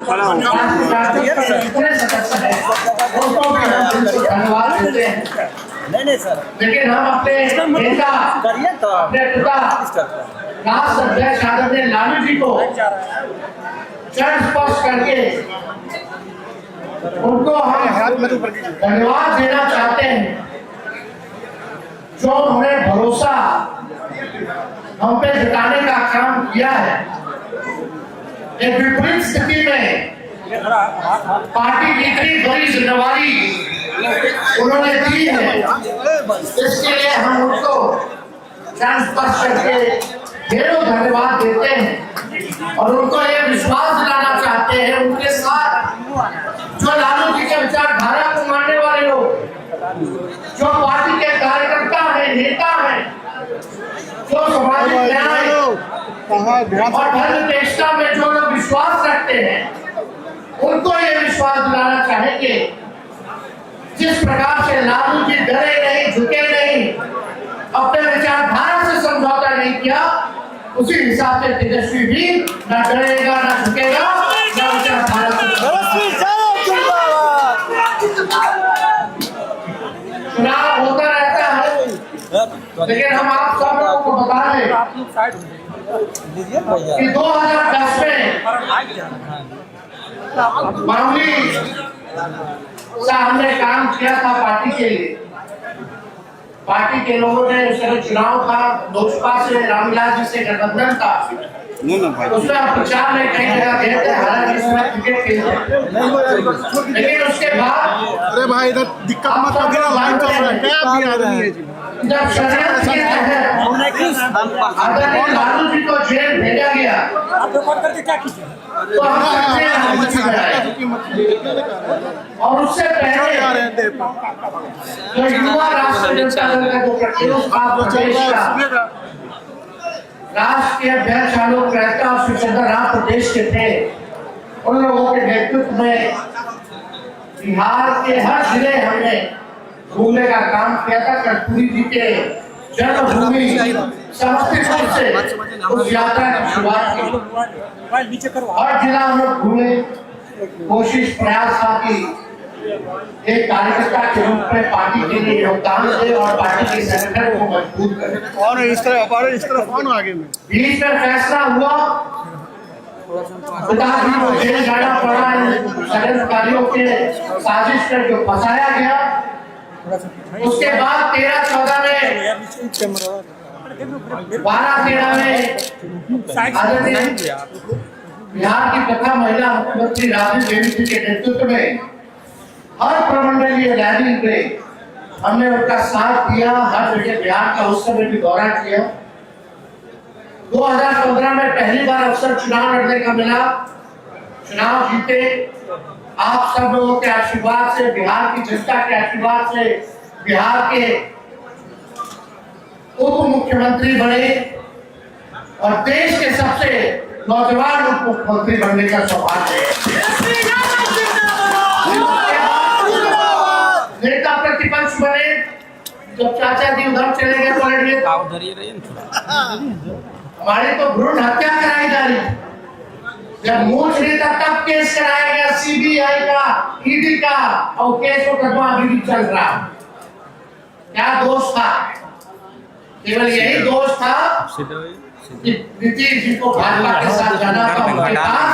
धन्यवाद देते हैं। नहीं सर, लेकिन हम अपने नेता राष्ट्र अध्यक्ष आदरणीय लालू जी को चरण स्पर्श करके उनको हम धन्यवाद देना चाहते हैं, जो उन्होंने भरोसा हम पे जताने का काम किया है। एक विपरीत स्थिति में पार्टी की इतनी बड़ी जिम्मेवारी उन्होंने दी है, इसके लिए हम उनको चरण स्पर्श करके ढेरों धन्यवाद देते हैं और उनको ये विश्वास दिलाना चाहते हैं उनके साथ जो लालू जी के विचारधारा को मानने वाले लोग, जो पार्टी के कार्यकर्ता हैं, नेता हैं, जो सामाजिक न्याय और धर्मनिष्ठा में जो लोग विश्वास रखते हैं, उनको ये विश्वास दिलाना चाहेंगे जिस प्रकार से लालू जी डरे नहीं, झुके नहीं, अपने विचारधारा से समझौता नहीं किया, उसी हिसाब से तेजस्वी भी न डरेगा, न झुकेगा, न विचारधारा से। चुनाव होता रहता है, लेकिन हम आप सब लोगों को बता दें कि 2010 में मामूली सा हमने काम किया था पार्टी के लिए। पार्टी के लोगों ने उस समय चुनाव था, लोजपा से रामविलास जी से गठबंधन था, उसमें प्रचार में कई जगह गए थे, हालांकि इसमें क्रिकेट खेलते, लेकिन उसके बाद अरे भाई इधर दिक्कत मत करो, लाइन चल रहा है, क्या भी आ रही है जी। जब षड्यंत्र के तहत आदरणीय लालू जी को जेल भेजा गया, आप रिकॉर्ड करके क्या कीजिए तो हम और उससे पहले जो युवा राष्ट्रीय जनता दल का जो प्रदेश का राष्ट्रीय अध्यक्ष आलोक मेहता और शिवचंद्र राम प्रदेश के थे, उन लोगों के नेतृत्व में बिहार के हर जिले हमने घूमने का काम किया था। कर्पूरी जी के जन्मभूमि समस्तीपुर से उस यात्रा की शुरुआत की। हर जिला हम लोग घूमे, कोशिश प्रयास था कि एक कार्यकर्ता के रूप में पार्टी के लिए योगदान दे और पार्टी के संगठन को मजबूत करे। और इस तरफ आगे में बीच में फैसला हुआ, पिताजी को जेल जाना पड़ा, षड्यंत्रकारियों के साजिश में जो फंसाया गया। उसके बाद 13-14 में 12-13 में बिहार की प्रथम महिला मुख्यमंत्री राबड़ी देवी जी के नेतृत्व में हर प्रमंडलीय रैली में हमने उनका साथ दिया, हर जगह बिहार का उस समय भी दौरा किया। 2015 में पहली बार अवसर चुनाव लड़ने का मिला, चुनाव जीते। आप सब लोगों के आशीर्वाद से, बिहार की जनता के आशीर्वाद से बिहार के उप मुख्यमंत्री बने और देश के सबसे नौजवान उप मुख्यमंत्री बनने का सौभाग्य है। नेता प्रतिपक्ष बने, जब चाचा जी उधर चले गए पलट गए, हमारी तो भ्रूण हत्या कराई जा रही। जब मूल नेता तब केस कराया गया सीबीआई का, ईडी का, और केस मुकदमा अभी भी चल रहा। क्या दोष था? केवल यही दोष था कि नीतीश जी को भाजपा के साथ जाना था, उनके पास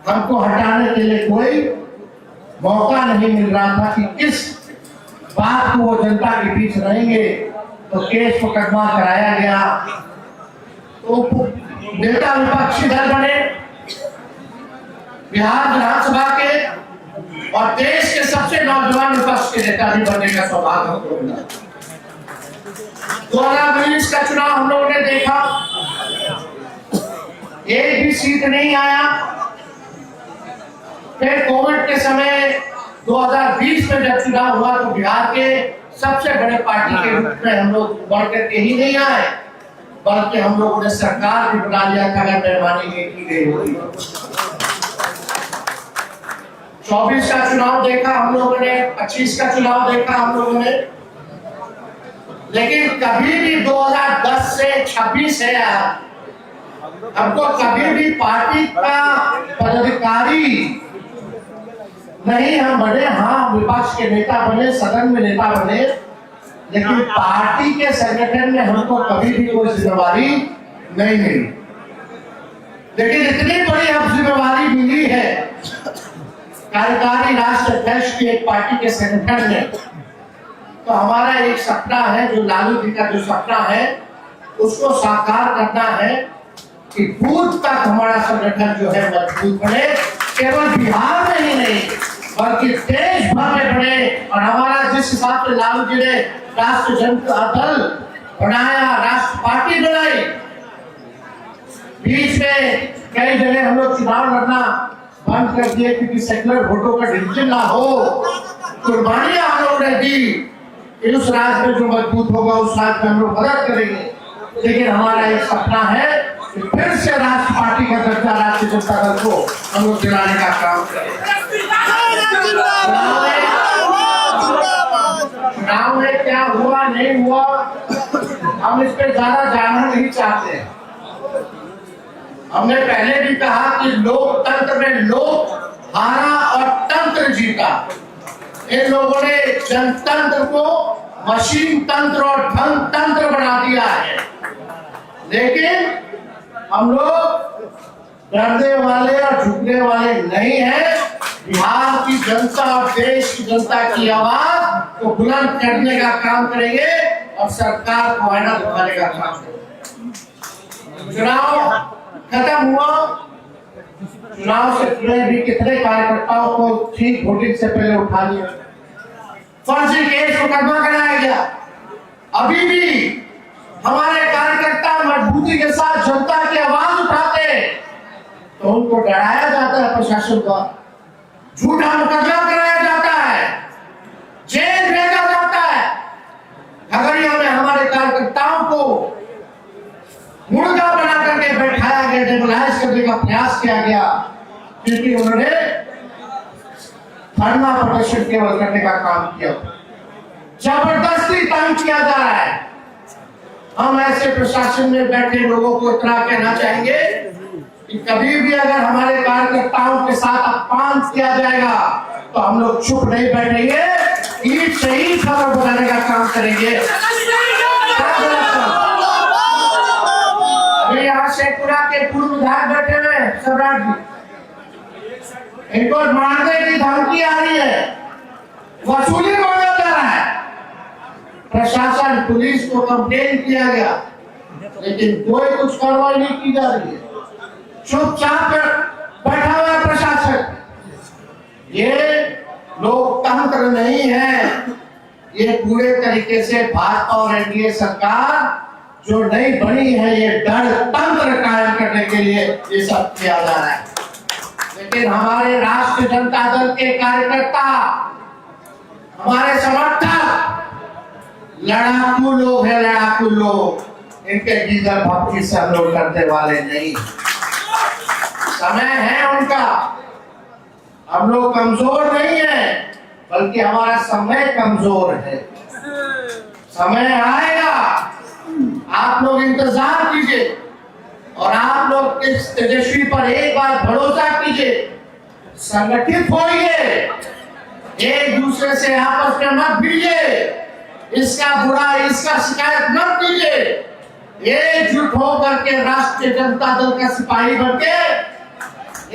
हमको हटाने के लिए कोई मौका नहीं मिल रहा था कि किस बात को वो जनता के बीच रहेंगे, तो केस मुकदमा कराया गया। तो नेता विपक्षी दल बने, बिहार विधानसभा के और देश के सबसे नौजवान विपक्ष के नेता भी बनने का सौभाग्य हमको मिला। 2019 का चुनाव हम लोगों ने देखा, एक भी सीट नहीं आया। फिर कोविड के समय 2020 में जब चुनाव हुआ तो बिहार के सबसे बड़े पार्टी के रूप में हम लोग बढ़ करके ही नहीं आए, बल्कि हम लोगों ने सरकार भी बना लिया था अगर बेईमानी नहीं की गई होती। 24 का चुनाव देखा हम लोगों ने, 25 का चुनाव देखा हम लोगों ने, लेकिन कभी भी 2010 से 26 है हमको कभी भी पार्टी का पदाधिकारी नहीं हम बने, हाँ विपक्ष के नेता बने, सदन में नेता बने, लेकिन पार्टी के संगठन में हमको कभी भी कोई जिम्मेवारी नहीं मिली। लेकिन इतनी बड़ी अब जिम्मेवारी मिली है कार्यकारी राष्ट्र अध्यक्ष की एक पार्टी के संगठन में, तो हमारा एक सपना है, जो लालू जी का जो सपना है उसको साकार करना है कि बूथ तक हमारा संगठन जो है मजबूत बने, केवल बिहार में ही नहीं बल्कि देश भर में बने। और हमारा जिस हिसाब से लालू जी ने राष्ट्रीय जनता दल बनाया, राष्ट्र पार्टी बनाई, बीच में कई जगह हम लोग चुनाव लड़ना बंद कर दिए क्योंकि सेकुलर वोटों का डिवीजन ना हो, कुर्बानियां हम लोगों ने दी कि उस राज्य में जो मजबूत होगा उस राज्य में हम लोग मदद करेंगे। लेकिन हमारा एक सपना है कि फिर से राष्ट्र पार्टी का दर्जा राष्ट्रीय जनता दल को हम लोग दिलाने का काम करें। चुनाव में क्या हुआ नहीं हुआ हम इस पे ज्यादा जानना नहीं चाहते। हमने पहले भी कहा कि लोकतंत्र में लोक हारा और तंत्र जीता। इन लोगों ने जनतंत्र को मशीन तंत्र और धन तंत्र बना दिया है। लेकिन हम लोग डरने वाले और झुकने वाले नहीं हैं। बिहार की जनता और देश की जनता की आवाज को बुलंद करने का काम करेंगे और सरकार को आईना दिखाने का काम करेंगे। चुनाव खत्म हुआ, चुनाव से पहले भी कितने कार्यकर्ताओं को ठीक वोटिंग से पहले उठा लिया, फर्जी केस मुकदमा कराया गया। अभी भी हमारे कार्यकर्ता मजबूती के साथ जनता की आवाज उठाते तो उनको डराया जाता है प्रशासन द्वारा, झूठा मुकदमा कराया जाता है, जेल भेजा जाता है। खगड़िया में हमारे कार्यकर्ताओं को मुर्गा बना करके बैठाया गया, डेमोलाइज करने का प्रयास किया गया क्योंकि उन्होंने धरना प्रदर्शन केवल करने का काम किया। जबरदस्ती तंग किया जा रहा है। हम ऐसे प्रशासन में बैठे लोगों को इतना कहना चाहेंगे कि कभी भी अगर हमारे कार्यकर्ताओं के साथ अपमान किया जाएगा तो हम लोग चुप नहीं बैठेंगे, ईट से ही खबर बनाने का काम करेंगे। अभी यहाँ शेखपुरा के पूर्व विधायक बैठे हुए सम्राट जी, इनको मारने की धमकी आ रही है, वसूली मांगा जा रहा है। प्रशासन पुलिस को कंप्लेन किया गया लेकिन कोई कुछ कार्रवाई नहीं की जा रही है, चुपचाप बैठा हुआ है प्रशासन। ये लोकतंत्र नहीं है, ये पूरे तरीके से भाजपा और एनडीए सरकार जो नई बनी है ये डर तंत्र कायम करने के लिए ये सब किया जा रहा है। लेकिन हमारे राष्ट्रीय जनता दल के कार्यकर्ता, हमारे समर्थक लड़ाकू लोग हैं, लड़ाकू लोग, इनके गीदड़ भक्ति से हम लोग करने वाले नहीं। समय है उनका, हम लोग कमजोर नहीं है बल्कि हमारा समय कमजोर है। समय आएगा, आप लोग इंतजार कीजिए और आप लोग इस तेजस्वी पर एक बार भरोसा कीजिए, संगठित होइए, एक दूसरे से आपस में मत भिड़िए, इसका बुरा इसका शिकायत मत कीजिए, एकजुट होकर के राष्ट्रीय जनता दल का सिपाही बनके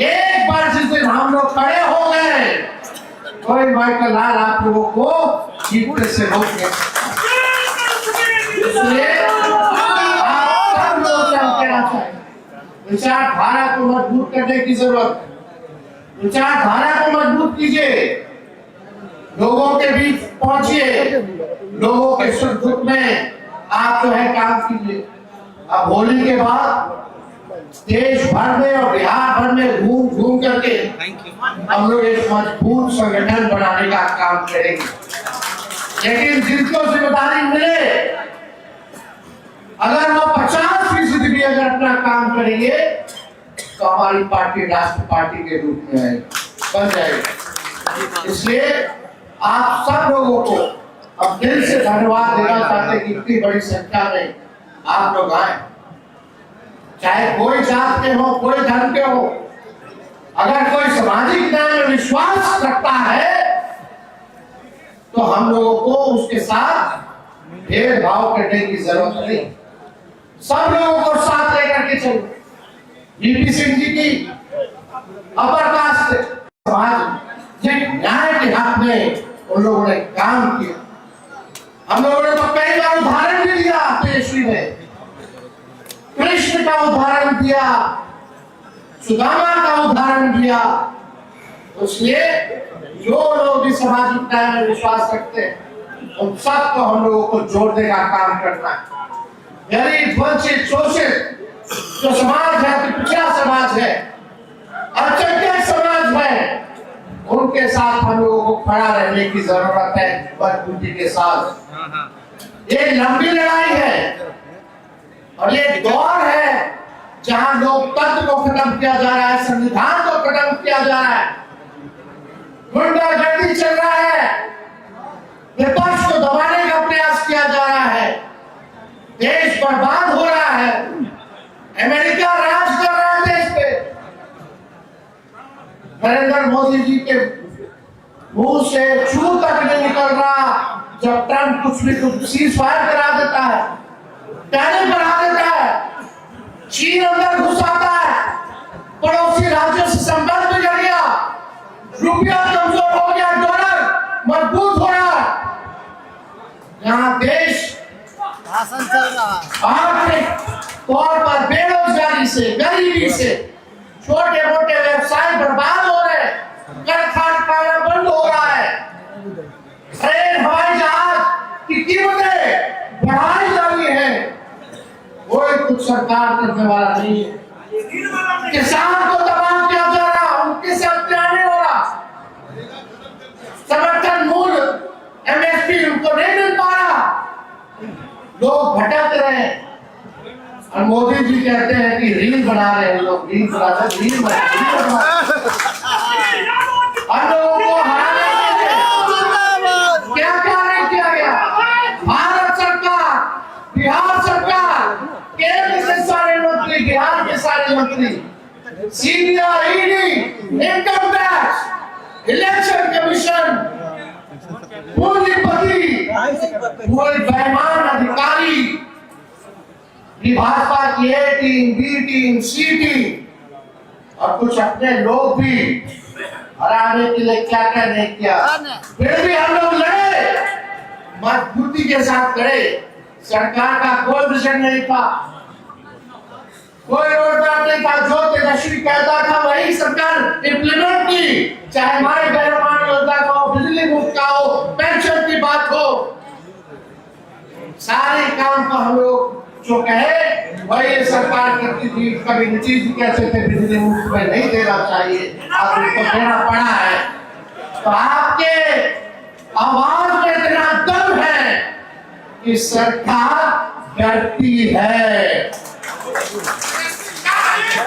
एक बार जिस दिन हम लोग खड़े हो गए कोई माइकल लाल आप लोगों को जीतने से रोक नहीं सकता। इसलिए आप सब लोग कहना चाहिए, विचारधारा को मजबूत करने की जरूरत है। विचारधारा को मजबूत कीजिए, लोगों के बीच पहुंचिए, लोगों के सुख दुख में आप जो है काम कीजिए। अब होली के बाद देश भर में और बिहार भर में घूम घूम करके हम लोग एक मजबूत संगठन बनाने का काम करेंगे। लेकिन जिनको जिम्मेदारी मिले अगर वो 50% भी अगर अपना काम करेंगे तो हमारी पार्टी राष्ट्र पार्टी के रूप में बन जाएगी। इसलिए आप सब लोगों को अब दिल से धन्यवाद देना चाहते कि इतनी बड़ी संख्या में आप लोग आए। चाहे कोई जात के हो, कोई धर्म के हो, अगर कोई सामाजिक न्याय में विश्वास रखता है तो हम लोगों को उसके साथ भेदभाव करने की जरूरत नहीं, सब लोगों को साथ लेकर के चलो। बीपी सिंह जी की अपर कास्ट सामाजिक न्याय के हक में उन लोगों ने काम किया। हम लोगों ने तो कई बार उदाहरण भी दिया, पेशवी में कृष्ण का उदाहरण दिया, सुदामा का उदाहरण दिया। इसलिए जो लोग भी सामाजिक न्याय में विश्वास रखते हैं उन सबको हम लोगों को जोड़ने का काम करना है। गरीब, वंचित, शोषित जो समाज है, पिछड़ा समाज है, अल्पसंख्यक समाज है, उनके साथ हम लोगों को खड़ा रहने की जरूरत है, मजबूती के साथ। ये लंबी लड़ाई है और ये दौर है जहां लोकतंत्र को खत्म किया जा रहा है, संविधान को खत्म किया जा रहा है, गुंडागर्दी चल रहा है, विपक्ष को दबाने का प्रयास किया जा रहा है, देश बर्बाद हो रहा है, अमेरिका राज कर रहा है देश पे। नरेंद्र मोदी जी के मुंह से छू तक नहीं निकल रहा जब ट्रंप कुछ भी कुछ सीज फायर करा देता है, टैरिफ बढ़ा देता है, चीन अंदर घुस आता है, पड़ोसी राज्यों से संबंध बिगड़ गया, रुपया कमजोर हो गया, डॉलर मजबूत हो रहा, यहाँ देश शासन चल रहा है। आर्थिक तौर पर बेरोजगारी से, गरीबी से, छोटे मोटे व्यवसाय बर्बाद हो रहे हैं, कारखाना बंद हो रहा है, ट्रेन, हवाई जहाज की कीमतें बढ़ाई जा रही है, कोई कुछ सरकार करने वाला नहीं है। किसान को दबाव किया जा रहा, उनके साथ नहीं हो रहा, समर्थन मूल्य एमएसपी उनको नहीं मिल पा रहा, लोग भटक रहे हैं। और मोदी जी कहते हैं कि रील बना रहे हैं, लोग रील बना रहे हैं, रील बना हम लोगों को हराने के लिए क्या क्या नहीं किया गया। भारत सरकार, बिहार सरकार, केंद्र के सारे मंत्री, बिहार के सारे मंत्री, CBI, ED, income tax, election commission, पूंजीपति, कोई बेईमान अधिकारी, भाजपा की ए टीम, बी टीम, सी टीम और कुछ अपने लोग भी हराने के लिए क्या क्या नहीं किया, फिर भी हम लोग लड़े, मजबूती के साथ लड़े। सरकार का कोई विजन नहीं था, कोई रोडमैप नहीं था, जो तेजस्वी कहता था वही सरकार इम्प्लीमेंट की, चाहे हमारे गैरमान योजना का हो, बिजली मुफ्त का हो, पेंशन की बात हो, सारे काम को हम लोग जो कहे वही सरकार करती थी। कभी नीतीश जी कहते थे बिजली मुफ्त में नहीं देना चाहिए, आप उनको देना पड़ा है। तो आपके आवाज में इतना दम है कि सरकार डरती है।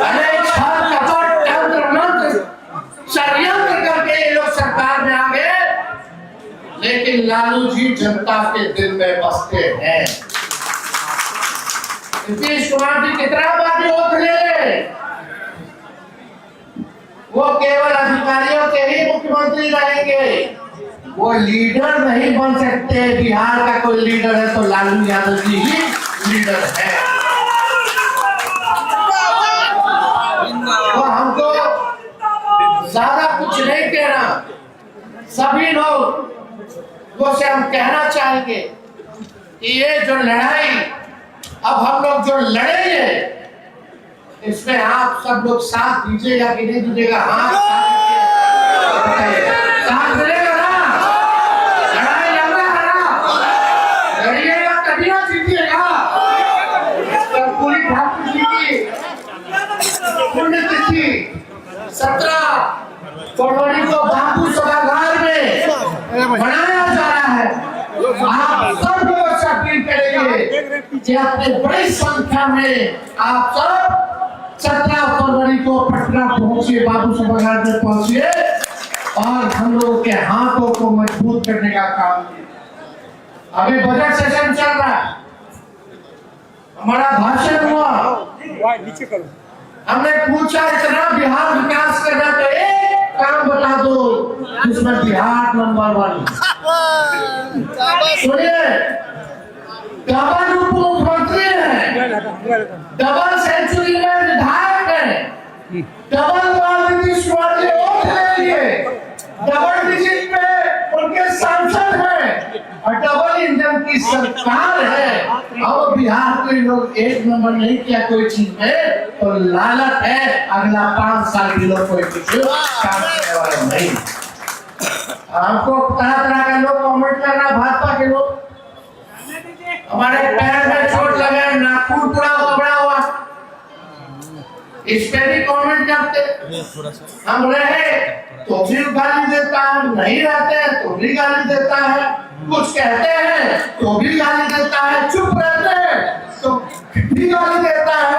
अरे छल कपट तंत्र मंत्र षड्यंत्र करके ये लोग सरकार में आ गए, लेकिन लालू जी जनता के दिल में बसते हैं। नीतीश कुमार जी कितना बातें होते हैं, वो केवल अधिकारियों के ही मुख्यमंत्री रहेंगे, वो लीडर नहीं बन सकते। बिहार का कोई लीडर है तो लालू यादव जी ही लीडर है। तो हमको ज्यादा कुछ नहीं कहना, सभी लोग से हम कहना चाहेंगे कि ये जो लड़ाई अब हम लोग जो लड़ेंगे इसमें आप सब लोग साथ दीजिएगा कि नहीं दीजिएगा? हाँ, साथ देगा ना? लड़ाई लड़ना है ना? लड़िएगा तभी ना जीतिएगा। पूरी ठाकुर जी की पुण्यतिथि 17 फरवरी को बापू सभागार में मनाया जा रहा है। आप सब लोग अपील करेंगे कि अपने बड़ी संख्या में आप सब 17 फरवरी को पटना पहुंचिए, बाबू सभागार में पहुंचिए और हम लोगों के हाथों को मजबूत करने का काम कीजिए। अभी बजट सेशन चल रहा है, हमारा भाषण हुआ, नीचे करो। हमने पूछा इतना बिहार विकास करना तो एक काम बता दो जिसमें बिहार नंबर 1। सुनिए, डबल उप मुख्यमंत्री है, डबल सेंचुरी में विधायक है, डबल नीतीश कुमार के वोट ले लिए, डबल डिजिट में उनके सांसद हैं और डबल इंजन की सरकार है। अब बिहार को लोग एक नंबर नहीं किया कोई चीज में तो लालच है अगला 5 साल के लोग कोई कुछ काम करने वाले नहीं। हमको तरह तरह का लोग कमेंट कर रहा, भाजपा के लोग हमारे पैर में चोट लगे, नाखून पूरा उबड़ा हुआ, इस पे भी कमेंट करते। हम रहे तो भी गाली देता है, नहीं रहते हैं तो भी गाली देता है, कुछ कहते हैं तो भी गाली देता है, चुप रहते हैं तो भी गाली देता है।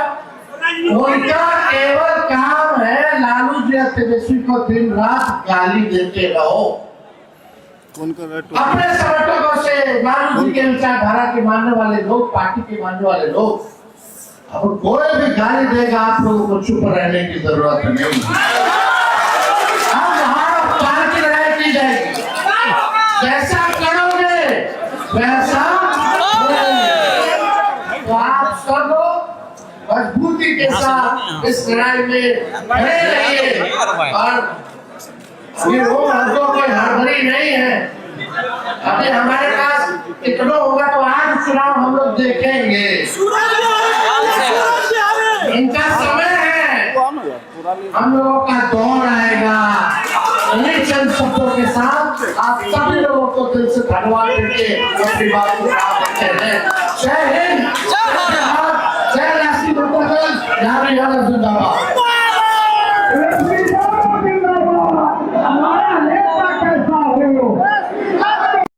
उनका केवल काम है लालू जी तेजस्वी को दिन रात गाली देते रहो। अपने समर्थकों से लालू जी के विचारधारा के मानने वाले लोग, पार्टी के मानने वाले लोग, अब कोई भी गाली देगा आप लोगों को चुप रहने की जरूरत नहीं। पार्टी लड़ाई की जाएगी, जैसा करोगे वैसा तो आप सब लोग मजबूती के साथ इस लड़ाई में खड़े रहिए। और अभी वो हमको कोई हड़बड़ी नहीं है, अभी हमारे पास कितना होगा तो आज चुनाव हम लोग देखेंगे। इनका समय है, हम लोगों का दौर आएगा। इन्हीं चंद शब्दों के साथ आप सभी लोगों को दिल से धन्यवाद देके अपनी बात को कहते हैं। जय हिंद, जय राष्ट्रीय जनता दल, जिंदाबाद।